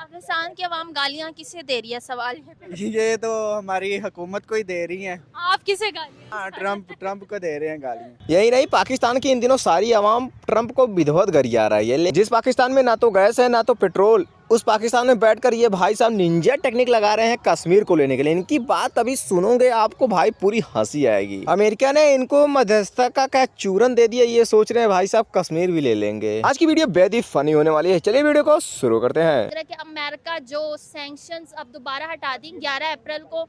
पाकिस्तान की आवाम गालियां किसे दे रही है, सवाल ये पे। ये तो हमारी हुकूमत को ही दे रही हैं। आप किसे गालियां? हाँ, ट्रम्प को दे रहे हैं गालियाँ। यही नहीं, पाकिस्तान की इन दिनों सारी आवाम ट्रंप को विधिवत गरिया रही है। जिस पाकिस्तान में ना तो गैस है ना तो पेट्रोल, उस पाकिस्तान में बैठकर ये भाई साहब निंजा टेक्निक लगा रहे हैं कश्मीर को लेने के लिए। इनकी बात अभी सुनोगे आपको भाई पूरी हंसी आएगी। अमेरिका ने इनको मध्यस्थता का चूरन दे दिया, ये सोच रहे हैं भाई साहब कश्मीर भी ले लेंगे। आज की वीडियो बेहद ही फनी होने वाली है, चलिए वीडियो को शुरू करते हैं। कि अमेरिका जो सैंक्शंस अब दोबारा हटा दी, 11 अप्रैल को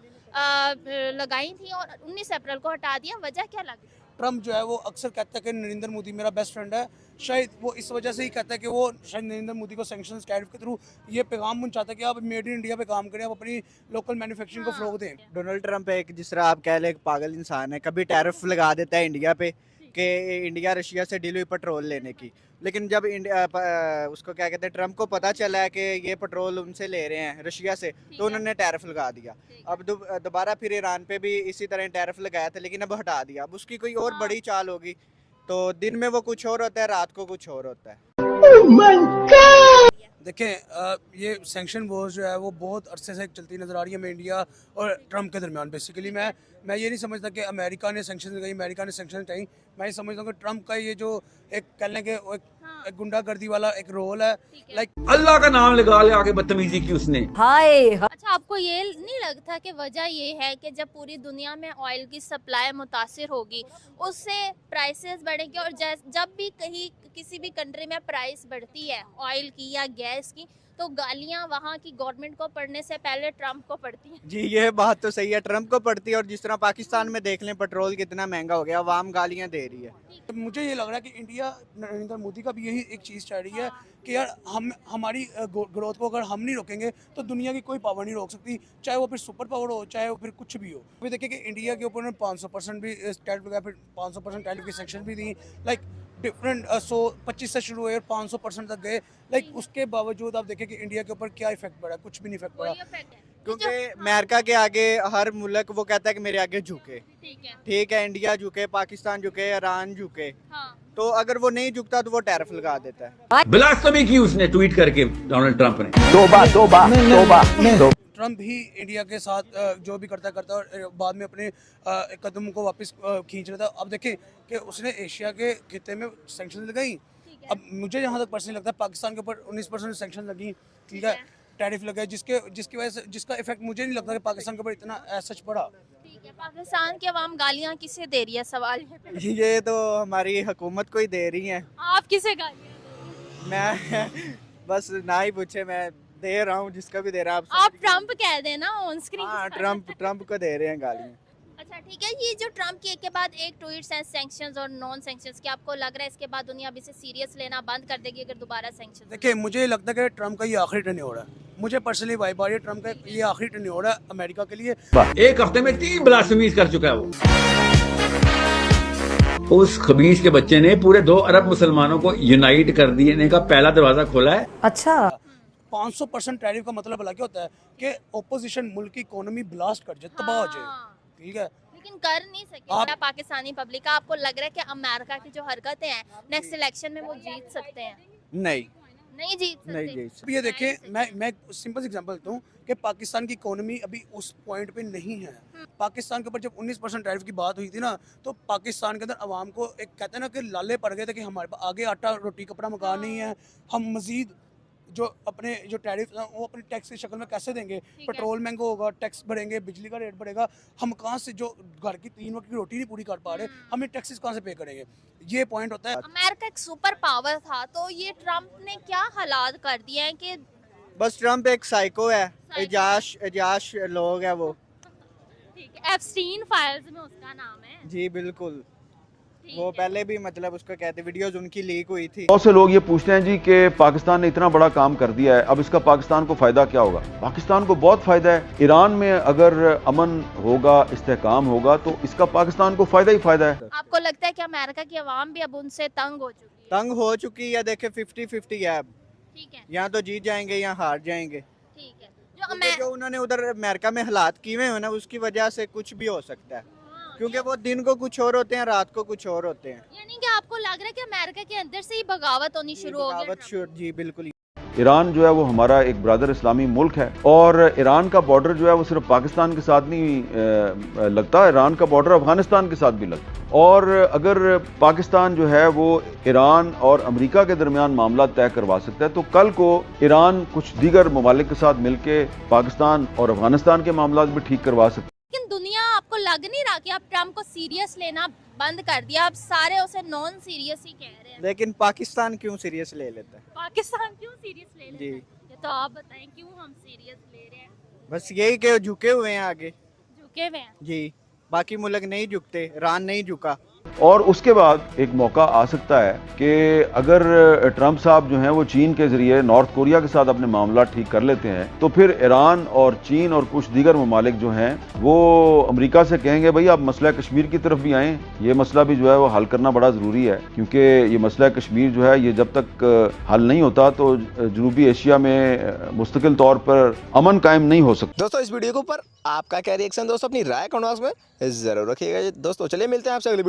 लगाई थी और 19 अप्रैल को हटा दिया, वजह क्या लगी? ट्रम्प जो है वो अक्सर कहता है कि नरेंद्र मोदी मेरा बेस्ट फ्रेंड है। शायद वो इस वजह से ही कहता है कि वो शायद नरेंद्र मोदी को सैंक्शंस टैरिफ के थ्रू ये पैगाम पहुंचाता है कि आप मेड इन इंडिया पे काम करें, आप अपनी लोकल मैन्युफैक्चरिंग को फरोग दें। डोनाल्ड ट्रम्प एक जिस तरह आप कह लें एक पागल इंसान है, कभी टैरिफ लगा देता है इंडिया पे कि इंडिया रशिया से डील हुई पेट्रोल लेने की, लेकिन जब उसको क्या कहते हैं ट्रम्प को पता चला है कि ये पेट्रोल उनसे ले रहे हैं रशिया से, तो उन्होंने टैरिफ लगा दिया। अब दोबारा फिर ईरान पे भी इसी तरह टैरिफ लगाया था, लेकिन अब हटा दिया। अब उसकी कोई और बड़ी चाल होगी, तो दिन में वो कुछ और होता है, रात को कुछ और होता है। देखें, ये सैंक्शन वॉर जो है वो बहुत अरसे से चलती नज़र आ रही है हमें इंडिया और ट्रम्प के दरमियान। बेसिकली मैं ये नहीं समझता कि अमेरिका ने सैंक्शन लगाई, अमेरिका ने सैंक्शन हटाई। मैं ये समझता हूँ कि ट्रम्प का ये जो एक कह लें कि एक गुंडागर्दी वाला एक रोल है, लाइक अल्लाह का नाम लगा ले आगे बदतमीजी की उसने। अच्छा, आपको ये नहीं लगता कि वजह ये है कि जब पूरी दुनिया में ऑयल की सप्लाई मुतासिर होगी, उससे प्राइसेस बढ़ेंगे, और जब भी कहीं किसी भी कंट्री में प्राइस बढ़ती है ऑयल की या गैस की, तो गालियां वहाँ की गवर्नमेंट को पड़ने से पहले ट्रम्प को पड़ती हैं। जी, ये बात तो सही है, ट्रम्प को पड़ती है। और जिस तरह पाकिस्तान में देख लें पेट्रोल कितना महंगा हो गया, आवाम गालियाँ दे रही है। तो मुझे ये लग रहा है कि इंडिया नरेंद्र मोदी का भी यही एक चीज़ चाह रही है कि यार हमारी ग्रोथ को अगर हम नहीं रोकेंगे तो दुनिया की कोई पावर नहीं रोक सकती, चाहे वो फिर सुपर पावर हो, चाहे वो फिर कुछ भी हो। अभी देखिए कि इंडिया के ऊपर 500% भी टैरिफ लगाया, फिर 500% टैरिफ की सेक्शन भी दी, लाइक डिफरेंट 125 से शुरू हुए और 500% तक गए। लाइक उसके बावजूद आप देखें कि इंडिया के ऊपर क्या इफेक्ट पड़ा, कुछ भी नहीं इफेक्ट पड़ा। क्योंकि अमेरिका के आगे हर मुल्क वो कहता है कि मेरे आगे झुके। ठीक है, इंडिया झुके, पाकिस्तान झुके, ईरान झुके, तो अगर वो नहीं झुकता तो वो टैरिफ लगा देता है। ब्लास्फेमी की उसने ट्वीट करके डोनाल्ड ट्रंप ने। ट्रम्प ही इंडिया के साथ जो भी करता है और बाद में अपने कदम को वापस खींच रहा था। अब देखें कि उसने एशिया के खिते में सैंक्शन लगाई। अब मुझे जहाँ तक पर्सनली लगता है पाकिस्तान के ऊपर 19% सैंक्शन लगी, ठीक है, टैरिफ लगा, जिसकी वजह से जिसका इफेक्ट मुझे नहीं लगता कि पाकिस्तान के ऊपर इतना सच पड़ा। ठीक है, पाकिस्तान की आवाम गालियां किसे दे रही है, सवाल ये पे। ये तो हमारी हुकूमत को ही दे रही हैं। आप किसे गालियां दे रही हैं? मैं बस ना ही पूछे, मैं दे रहा हूँ जिसका भी दे रहा है। आप ट्रम्प कह देना ऑन स्क्रीन। हाँ, ट्रम्प को दे रहे हैं गालियाँ। अच्छा ठीक है, ये जो ट्रम्प की एक के बाद एक ट्वीट्स हैं सैंक्शंस और नॉन सैंक्शंस की, आपको लग रहा है इसके बाद दुनिया अभी से सीरियस लेना बंद कर देगी अगर दोबारा सैंक्शन? देखिए, मुझे लगता है कि ट्रम्प का ये आखिरी टर्न हो रहा है। मुझे पर्सनली वाइब आ रही है ट्रम्प का ये आखिरी टर्न हो रहा है अमेरिका के लिए। एक हफ्ते में 3 ब्लास्फेमीज कर चुका है वो। उस खबीस के बच्चे ने पूरे 2 अरब मुसलमानों को यूनाइट कर देने का पहला दरवाजा खोला है। अच्छा, 500% टैरिफ का मतलब अलग क्या होता है कि ओपोजिशन मुल्क की इकोनॉमी ब्लास्ट कर जाए, तबाह हो जाए, ठीक है, लेकिन कर नहीं सके पाकिस्तानी पब्लिक का। आपको लग रहा है कि अमेरिका की जो हरकतें हैं नेक्स्ट इलेक्शन में वो जीत सकते हैं? नहीं जीत सकते। अब ये देखें, मैं सिंपल एग्जांपल देता हूँ कि पाकिस्तान की इकोनॉमी अभी उस पॉइंट पे नहीं है। पाकिस्तान के ऊपर जब 19% टैरिफ की बात हुई थी ना, तो पाकिस्तान के अंदर आवाम को एक कहते हैं ना कि लाले पड़ गए थे कि हमारे पास आगे आटा रोटी कपड़ा मकान नहीं है, हम मजीद जो अपने जो टैरिफ वो अपने टैक्स की शक्ल में कैसे देंगे। पेट्रोल महंगा होगा, टैक्स बढ़ेंगे, बिजली का रेट बढ़ेगा, हम कहाँ से जो घर की 3 वक्त की रोटी नहीं पूरी कर पा रहे, हम ये टैक्सेस कहाँ से पे करेंगे। ये पॉइंट होता है। अमेरिका एक सुपर पावर था, तो ये ट्रम्प ने क्या हालात कर दिए हैं कि बस ट्रम्प एक साइको है, एजाश लोग है वो। ठीक है, एप्स्टीन फाइल्स में उसका नाम है। जी बिल्कुल, वो पहले भी मतलब उसको कहते वीडियोस उनकी लीक हुई थी। बहुत से लोग ये पूछते हैं जी कि पाकिस्तान ने इतना बड़ा काम कर दिया है, अब इसका पाकिस्तान को फायदा क्या होगा? पाकिस्तान को बहुत फायदा है। ईरान में अगर अमन होगा, इस्तेहकाम होगा, तो इसका पाकिस्तान को फायदा ही फायदा है। आपको लगता है कि अमेरिका की आवाम भी अब उनसे तंग हो चुकी है? देखे 50-50 है अब। ठीक है, यहाँ तो जीत जाएंगे या हार जाएंगे। ठीक है। जो उन्होंने उधर अमेरिका में हालात किए हुए ना, उसकी वजह से कुछ भी हो सकता है, क्योंकि वो दिन को कुछ और होते हैं, रात को कुछ और होते हैं। यानी कि आपको लग रहा है कि अमेरिका के अंदर से ही बगावत होनी शुरू हो गई? जी बिल्कुल। ईरान जो है वो हमारा एक ब्रदर इस्लामी मुल्क है और ईरान का बॉर्डर जो है वो सिर्फ पाकिस्तान के साथ नहीं लगता, ईरान का बॉर्डर अफगानिस्तान के साथ भी लगता है। और अगर पाकिस्तान जो है वो ईरान और अमेरिका के दरमियान मामला तय करवा सकता है तो कल को ईरान कुछ दीगर ममालिक के साथ मिलकर पाकिस्तान और अफगानिस्तान के मामला भी ठीक करवा सकता है। लेकिन दुनिया आपको लग नहीं रहा कि आप ट्रम्प को सीरियस लेना बंद कर दिया, आप सारे उसे नॉन सीरियस ही कह रहे हैं। लेकिन पाकिस्तान क्यों सीरियस ले लेता है? पाकिस्तान क्यों सीरियस ले लेता जी। है? ये तो आप बताएं क्यों हम सीरियस ले रहे हैं? बस यही कि झुके हुए हैं आगे। झुके हुए हैं। जी, बाकी मुल्क नहीं झुकते, ईरान नहीं झुका। और उसके बाद एक मौका आ सकता है कि अगर ट्रंप साहब जो हैं वो चीन के जरिए नॉर्थ कोरिया के साथ अपने मामला ठीक कर लेते हैं तो फिर ईरान और चीन और कुछ दीगर ममालिक जो हैं वो अमेरिका से कहेंगे भाई आप मसला कश्मीर की तरफ भी आएँ, ये मसला भी जो है वो हल करना बड़ा ज़रूरी है, क्योंकि ये मसला कश्मीर जो है ये जब तक हल नहीं होता तो जनूबी एशिया में मुस्तकिल तौर पर अमन कायम नहीं हो सकता। दोस्तों इस वीडियो के ऊपर आपका क्या रिएक्शन, दोस्तों अपनी राय कमेंट बॉक्स में जरूर रखिएगा दोस्तों। चलिए मिलते हैं आपसे अगली वीडियो।